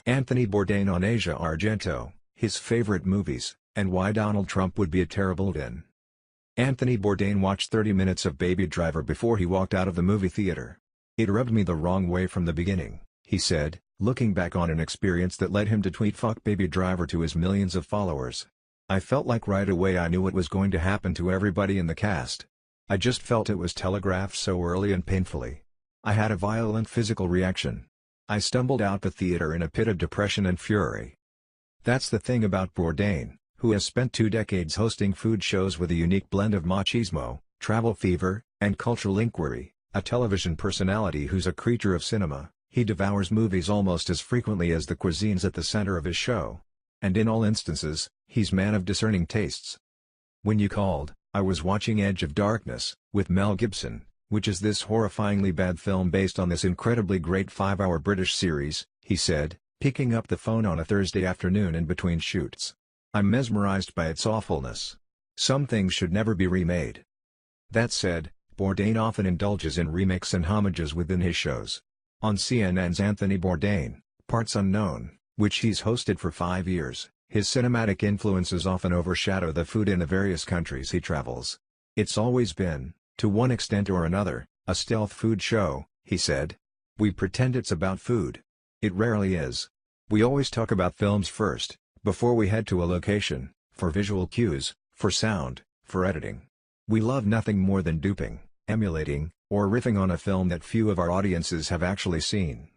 Anthony Bourdain on Asia Argento, his favorite movies, and why Donald Trump would be a terrible Dinn. Anthony Bourdain watched 30 minutes of Baby Driver before he walked out of the movie theater. "It rubbed me the wrong way from the beginning," he said, looking back on an experience that led him to tweet "Fuck Baby Driver" to his millions of followers. "I felt like right away I knew what was going to happen to everybody in the cast. I just felt it was telegraphed so early and painfully. I had a violent physical reaction. I stumbled out the theater in a pit of depression and fury." That's the thing about Bourdain, who has spent 2 decades hosting food shows with a unique blend of machismo, travel fever, and cultural inquiry, a television personality who's a creature of cinema. He devours movies almost as frequently as the cuisines at the center of his show. And in all instances, he's man of discerning tastes. "When you called, I was watching Edge of Darkness, with Mel Gibson, which is this horrifyingly bad film based on this incredibly great 5-hour British series," he said, picking up the phone on a Thursday afternoon in between shoots. "I'm mesmerized by its awfulness. Some things should never be remade." That said, Bourdain often indulges in remakes and homages within his shows. On CNN's Anthony Bourdain, Parts Unknown, which he's hosted for 5 years, his cinematic influences often overshadow the food in the various countries he travels. "It's always been, to one extent or another, a stealth food show," he said. "We pretend it's about food. It rarely is. We always talk about films first, before we head to a location, for visual cues, for sound, for editing. We love nothing more than duping, emulating, or riffing on a film that few of our audiences have actually seen."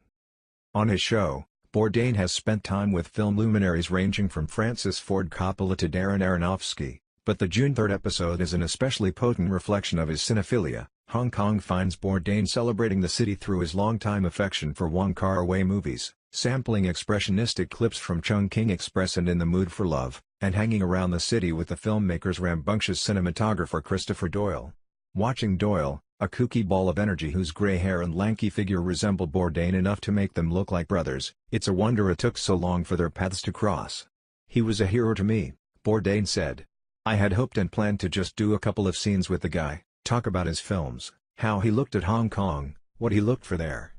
On his show, Bourdain has spent time with film luminaries ranging from Francis Ford Coppola to Darren Aronofsky, but the June 3rd episode is an especially potent reflection of his cinephilia. Hong Kong finds Bourdain celebrating the city through his longtime affection for Wong Kar-wai movies, sampling expressionistic clips from Chungking Express and In the Mood for Love, and hanging around the city with the filmmaker's rambunctious cinematographer Christopher Doyle. Watching Doyle, a kooky ball of energy whose gray hair and lanky figure resemble Bourdain enough to make them look like brothers, it's a wonder it took so long for their paths to cross. "He was a hero to me," Bourdain said. "I had hoped and planned to just do a couple of scenes with the guy, talk about his films, how he looked at Hong Kong, what he looked for there.